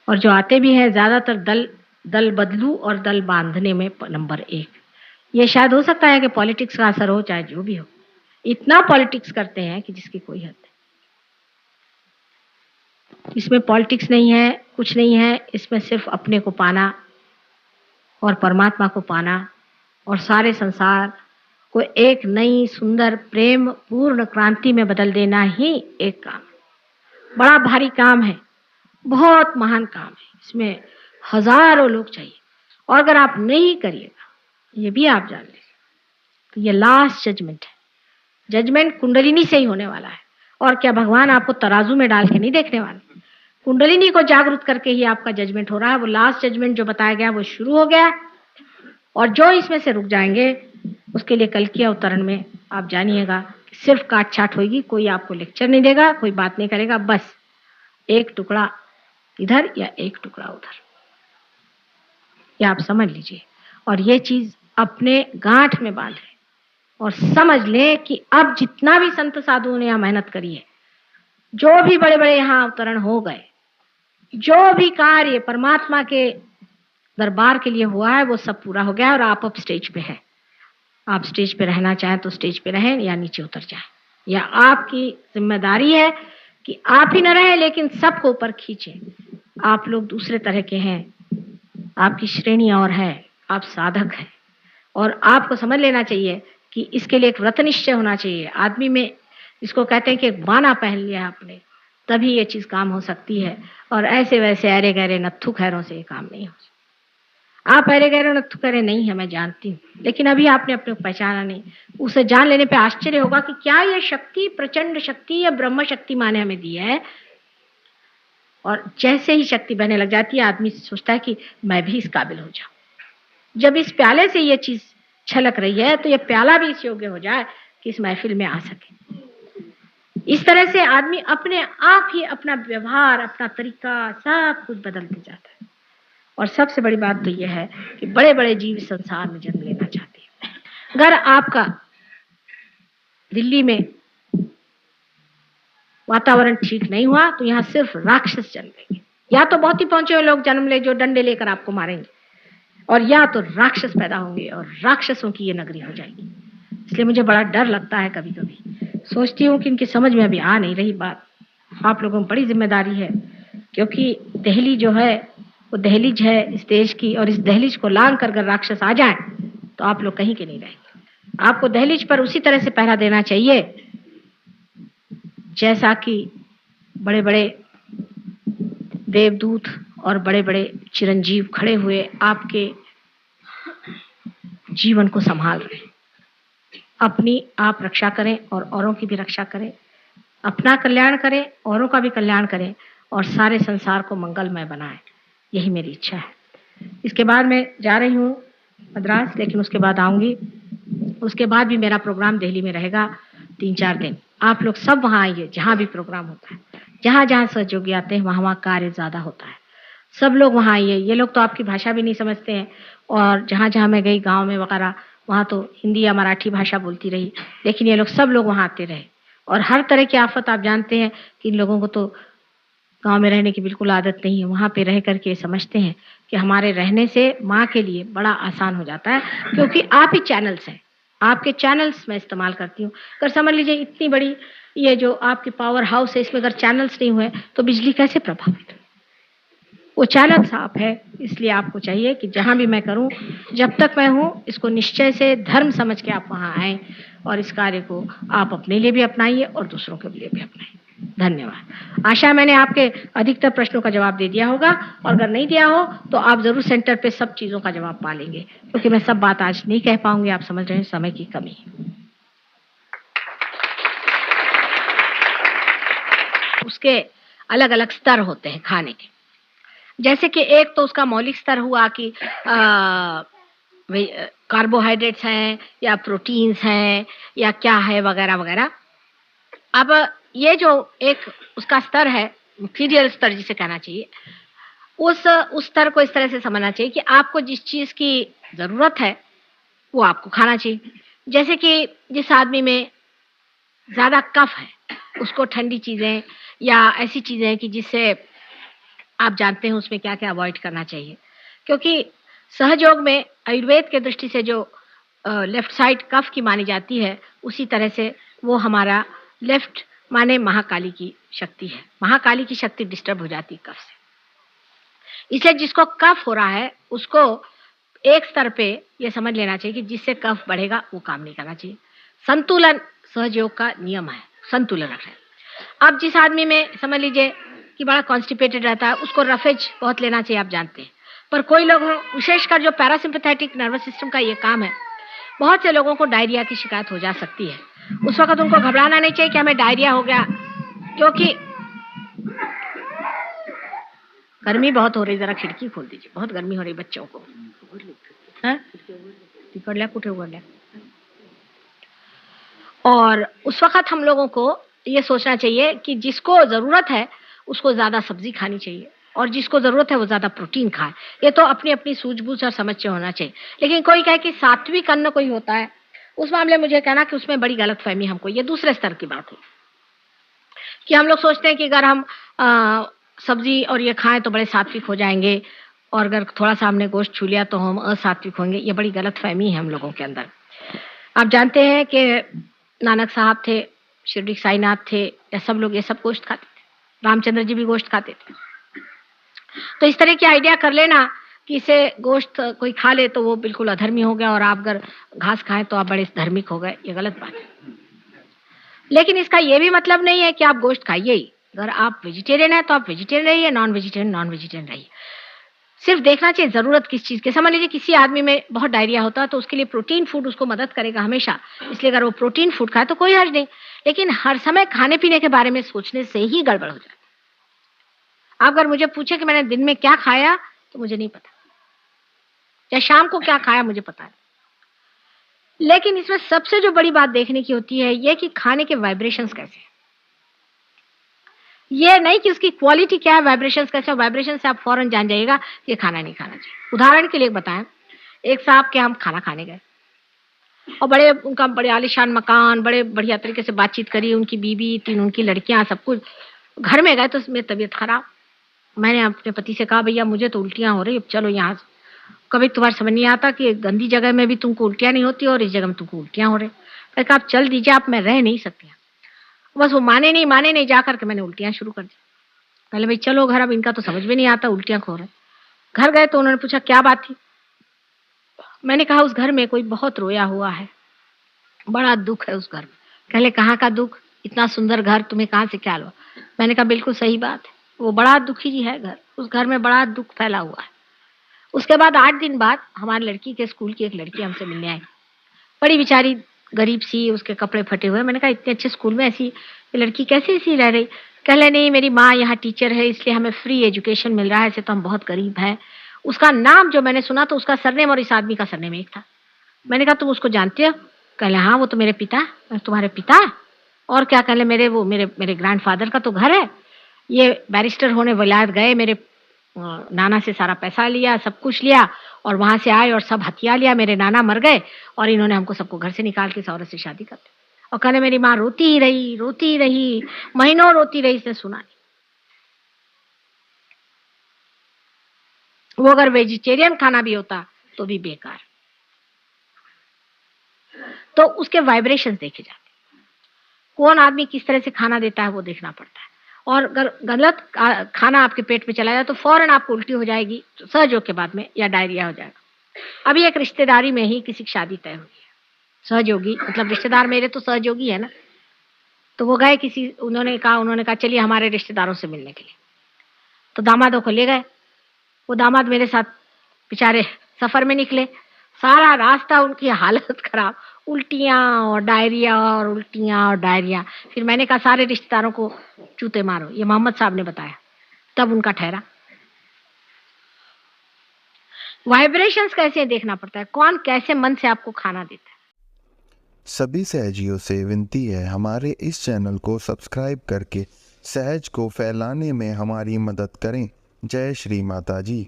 और जो आते भी हैं ज़्यादातर दल दल बदलू और दल बाँधने में नंबर 1। ये शायद हो सकता है कि पॉलिटिक्स का असर हो, चाहे जो भी हो। इतना पॉलिटिक्स करते हैं कि जिसकी कोई हद नहीं। इसमें पॉलिटिक्स नहीं है, कुछ नहीं है, इसमें सिर्फ़ अपने को पाना और परमात्मा को पाना और सारे संसार को एक नई सुंदर प्रेम पूर्ण क्रांति में बदल देना ही एक काम है। बड़ा भारी काम है, बहुत महान काम है। इसमें हज़ारों लोग चाहिए और अगर आप नहीं करिएगा, ये भी आप जान लीजिए, तो ये लास्ट जजमेंट है। जजमेंट कुंडलिनी से ही होने वाला है और क्या भगवान आपको तराजू में डाल के नहीं देखने वाले। कुंडलिनी को जागृत करके ही आपका जजमेंट हो रहा है। वो लास्ट जजमेंट जो बताया गया वो शुरू हो गया और जो इसमें से रुक जाएंगे उसके लिए कल के अवतरण में आप जानिएगा कि सिर्फ काट छाट होगी। कोई आपको लेक्चर नहीं देगा, कोई बात नहीं करेगा, बस एक टुकड़ा इधर या एक टुकड़ा उधर, ये आप समझ लीजिए। और ये चीज अपने गांठ में बांधे और समझ ले कि अब जितना भी संत साधुओं ने यहाँ मेहनत करी है, जो भी बड़े बड़े यहाँ अवतरण हो गए, जो भी कार्य परमात्मा के दरबार के लिए हुआ है, वो सब पूरा हो गया और आप अब स्टेज पे हैं। आप स्टेज पे रहना चाहें तो स्टेज पे रहें या नीचे उतर जाएं, या आपकी जिम्मेदारी है कि आप ही न रहें लेकिन सबको ऊपर खींचें। आप लोग दूसरे तरह के हैं, आपकी श्रेणी और है, आप साधक हैं और आपको समझ लेना चाहिए कि इसके लिए एक व्रत निश्चय होना चाहिए आदमी में। इसको कहते हैं कि एक बाना पहन लिया आपने, तभी ये चीज काम हो सकती है। और ऐसे वैसे अरे गहरे नत्थु खैरों से ये काम नहीं हो सकता। आप अरे गहरे नत्थु खैरे नहीं है, मैं जानती हूँ, लेकिन अभी आपने अपने को पहचाना नहीं। उसे जान लेने पे आश्चर्य होगा कि क्या ये शक्ति प्रचंड शक्ति या ब्रह्म शक्ति माँ ने हमें दी है। और जैसे ही शक्ति बहने लग जाती है आदमी सोचता है कि मैं भी इस काबिल हो जाऊं। जब इस प्याले से ये चीज छलक रही है तो ये प्याला भी इस योग्य हो जाए कि इस महफिल में आ सके। इस तरह से आदमी अपने आप ही अपना व्यवहार, अपना तरीका सब कुछ बदलते जाता है। और सबसे बड़ी बात तो यह है कि बड़े बड़े जीव संसार में जन्म लेना चाहते हैं। अगर आपका दिल्ली में वातावरण ठीक नहीं हुआ तो यहाँ सिर्फ राक्षस जन्म लेंगे, या तो बहुत ही पहुंचे हुए लोग जन्म ले जो डंडे लेकर आपको मारेंगे, और या तो राक्षस पैदा होंगे और राक्षसों की ये नगरी हो जाएगी। इसलिए मुझे बड़ा डर लगता है, कभी कभी सोचती हूँ कि इनकी समझ में अभी आ नहीं रही बात। आप लोगों में बड़ी जिम्मेदारी है, क्योंकि दिल्ली जो है वो दहलीज है इस देश की, और इस दहलीज को लांग कर अगर राक्षस आ जाए तो आप लोग कहीं के नहीं रहेंगे। आपको दहलीज पर उसी तरह से पहरा देना चाहिए जैसा कि बड़े बड़े देवदूत और बड़े बड़े चिरंजीव खड़े हुए आपके जीवन को संभाल रहे हैं। अपनी आप रक्षा करें और औरों की भी रक्षा करें, अपना कल्याण करें, औरों का भी कल्याण करें और सारे संसार को मंगलमय बनाएं। यही मेरी इच्छा है। इसके बाद मैं जा रही हूँ मद्रास, लेकिन उसके बाद आऊंगी। उसके बाद भी मेरा प्रोग्राम दिल्ली में रहेगा 3-4 दिन। आप लोग सब वहाँ आइए, जहाँ भी प्रोग्राम होता है, जहाँ जहाँ सहयोगी आते हैं वहाँ वहाँ कार्य ज़्यादा होता है। सब लोग वहाँ आइए। ये लोग तो आपकी भाषा भी नहीं समझते हैं, और जहाँ जहाँ मैं गई गाँव में वगैरह वहाँ तो हिंदी या मराठी भाषा बोलती रही, लेकिन ये लोग सब लोग वहाँ आते रहे। और हर तरह की आफत आप जानते हैं कि इन लोगों को तो गांव में रहने की बिल्कुल आदत नहीं है। वहाँ पे रह करके समझते हैं कि हमारे रहने से माँ के लिए बड़ा आसान हो जाता है, क्योंकि आप ही चैनल्स हैं। आपके चैनल्स मैं इस्तेमाल करती हूँ। अगर समझ लीजिए इतनी बड़ी ये जो आपकी पावर हाउस है, इसमें अगर चैनल्स नहीं हुए तो बिजली कैसे प्रभावित? वो चैनल साफ है। इसलिए आपको चाहिए कि जहाँ भी मैं करूँ, जब तक मैं हूँ, इसको निश्चय से धर्म समझ के आप वहाँ आएँ और इस कार्य को आप अपने लिए भी अपनाइए और दूसरों के लिए भी अपनाइए। धन्यवाद। आशा मैंने आपके अधिकतर प्रश्नों का जवाब दे दिया होगा, और अगर नहीं दिया हो तो आप जरूर सेंटर पे सब चीजों का जवाब पा लेंगे, क्योंकि मैं सब बात आज नहीं कह पाऊंगी। आप समझ रहे हैं, समय की कमी है। उसके अलग अलग स्तर होते हैं खाने के। जैसे कि एक तो उसका मौलिक स्तर हुआ कि कार्बोहाइड्रेट्स हैं या प्रोटीन्स हैं या क्या है वगैरह वगैरह। अब ये जो एक उसका स्तर है, मटीरियल स्तर जिसे कहना चाहिए, उस स्तर को इस तरह से समझना चाहिए कि आपको जिस चीज की जरूरत है वो आपको खाना चाहिए। जैसे कि जिस आदमी में ज्यादा कफ है उसको ठंडी चीजें या ऐसी चीजें कि जिससे आप जानते हैं उसमें क्या-क्या अवॉइड करना चाहिए। क्योंकि सहयोग में आयुर्वेद के दृष्टि से जो लेफ्ट साइड कफ की मानी जाती है, उसी तरह से वो हमारा लेफ्ट माने महाकाली की शक्ति है। महाकाली की शक्ति डिस्टर्ब हो जाती है कफ से। इसलिए जिसको कफ हो रहा है, उसको एक स्तर पे ये समझ लेना चाहिए कि जिससे कफ बढ़ेगा, वो काम नहीं करना चाहिए। संतुलन सहयोग का नियम है, संतुलन रखें। अब जिस आदमी में समझ लीजिए कि बड़ा कॉन्स्टिपेटेड रहता है, उसको रफेज बहुत लेना चाहिए, आप जानते हैं। पर कोई लोग विशेषकर जो पैरासिम्पैथेटिक नर्वस सिस्टम का ये काम है, बहुत से लोगों को डायरिया की शिकायत हो जा सकती है। उस वक़्त उनको घबराना नहीं चाहिए कि हमें डायरिया हो गया, क्योंकि गर्मी बहुत हो रही, ज़रा खिड़की खोल दीजिए, बहुत गर्मी हो रही बच्चों को। हैं? तिकडल्या कुठे उघडल्या? और उस वक़्त हम लोगों को ये सोचना चाहिए कि जिसको ज़रूरत है, उसको ज़्यादा सब्ज़ी खानी चाहिए और जिसको ज़रूरत है, वो ज़्यादा प्रोटीन खाए। ये तो अपनी-अपनी सूझबूझ और समझ से होना चाहिए। लेकिन कोई कहे कि सात्विक अन्न कोई होता है, उस मामले में मुझे कहना कि उसमें बड़ी गलतफ़हमी हमको, ये दूसरे स्तर की बात है। कि हम लोग सोचते हैं कि अगर हम सब्ज़ी और ये खाएँ तो बड़े सात्विक हो जाएँगे और अगर थोड़ा-सा हमने गोश्त छू लिया तो हम असात्विक होंगे, ये बड़ी गलतफ़हमी है हम लोगों के अंदर। आप जानते हैं कि नानक साहब थे, शिरडी साईनाथ थे, ये सब लोग ये सब गोश्त खाते थे। रामचंद्र जी भी गोश्त खाते थे। तो इस तरह की आइडिया कर लेना कि इसे गोश्त कोई खा ले तो वो बिल्कुल अधर्मी हो गया और आप अगर घास खाएँ तो आप बड़े धार्मिक हो गए, ये गलत बात है। लेकिन इसका ये भी मतलब नहीं है कि आप गोश्त खाइए ही। अगर आप वेजिटेरियन हैं तो आप वेजिटेरियन रहिए, नॉन वेजिटेरियन रहिए। सिर्फ देखना चाहिए ज़रूरत किस चीज़ की। समझ लीजिए किसी आदमी में बहुत डायरिया होता है तो उसके लिए प्रोटीन फूड उसको मदद करेगा हमेशा। इसलिए अगर वो प्रोटीन फूड खाए तो कोई हर्ज नहीं। लेकिन हर समय खाने-पीने के बारे में सोचने से ही गड़बड़ हो जाती है। आप अगर मुझे पूछे कि मैंने दिन में क्या खाया तो मुझे नहीं पता। या शाम को क्या खाया मुझे पता है। लेकिन इसमें सबसे जो बड़ी बात देखने की होती है ये कि खाने के वाइब्रेशंस कैसे हैं। ये नहीं कि उसकी क्वालिटी क्या है, वाइब्रेशंस कैसे, वाइब्रेशन से आप फौरन जान जाइएगा कि खाना नहीं खाना चाहिए। उदाहरण के लिए बताएं, एक साहब के हम खाना खाने गए और उनका बड़े आलीशान मकान, बड़े बढ़िया तरीके से बातचीत करी, उनकी बीवी, 3 उनकी लड़कियां, सब कुछ। घर में गए तो उसमें तबीयत खराब। मैंने अपने पति से कहा, भैया मुझे तो उल्टियां हो रही, अब चलो यहाँ से। कभी तुम्हारे समझ नहीं आता कि गंदी जगह में भी तुमको उल्टियां नहीं होती और इस जगह में तुमको उल्टियां हो रही। मैंने कहा आप चल दीजिए, आप मैं रह नहीं सकती। बस वो माने नहीं, जा कर के मैंने उल्टियाँ शुरू कर दी। पहले भाई चलो घर, अब इनका तो समझ में नहीं आता, उल्टियाँ खो रहे। घर गए तो उन्होंने पूछा क्या बात थी? मैंने कहा उस घर में कोई बहुत रोया हुआ है, बड़ा दुःख है उस घर में। कहले कहाँ का दुःख? इतना सुंदर घर तुम्हें कहाँ से ख्याल हुआ? मैंने कहा बिल्कुल सही बात है, वो बड़ा दुखी है घर, उस घर में बड़ा दुःख फैला हुआ है। उसके बाद 8 दिन बाद हमारी लड़की के स्कूल की एक लड़की हमसे मिलने आई। बड़ी बेचारी गरीब सी, उसके कपड़े फटे हुए। मैंने कहा इतने अच्छे स्कूल में ऐसी ये लड़की कैसे ऐसी रह रही? कहले नहीं मेरी माँ यहाँ टीचर है इसलिए हमें फ्री एजुकेशन मिल रहा है, ऐसे तो हम बहुत गरीब हैं। उसका नाम जो मैंने सुना तो उसका सरनेम और इस आदमी का सरनेम एक था। मैंने कहा तुम उसको जानते हो? कहले हाँ वो तो मेरे पिता। तुम्हारे पिता? और क्या? कहले मेरे ग्रैंडफादर का तो घर है, ये बैरिस्टर होने विलायत गए, मेरे नाना से सारा पैसा लिया, सब कुछ लिया और वहां से आए और सब हथिया लिया। मेरे नाना मर गए और इन्होंने हमको सबको घर से निकाल के इस औरत से शादी कर दी। और कहले मेरी माँ रोती ही रही, महीनों रोती रही, इसने सुना नहीं। वो अगर वेजिटेरियन खाना भी होता तो भी बेकार। तो उसके वाइब्रेशंस देखे जाते, कौन आदमी किस तरह से खाना देता है वो देखना पड़ता है। और अगर गलत खाना आपके पेट में चला जाए तो फौरन आपको उल्टी हो जाएगी सहयोग के बाद में, या डायरिया हो जाएगा। अभी एक रिश्तेदारी में ही किसी की शादी तय हुई है, सहयोगी मतलब रिश्तेदार मेरे तो सहयोगी है ना। तो वो गए उन्होंने कहा चलिए हमारे रिश्तेदारों से मिलने के लिए। तो दामादों को ले गए। वो दामाद मेरे साथ बेचारे सफर में निकले। सारा रास्ता उनकी हालत खराब, उल्टियाँ और डायरिया और उल्टियाँ और डायरिया। फिर मैंने कहा सारे रिश्तेदारों को चूते मारो, ये मोहम्मद साहब ने बताया। तब उनका ठहरा। वाइब्रेशंस कैसे देखना पड़ता है, कौन कैसे मन से आपको खाना देता है। सभी सहजियों से विनती है हमारे इस चैनल को सब्सक्राइब करके सहज को फैलाने में हमारी मदद करें। जय श्री माता जी।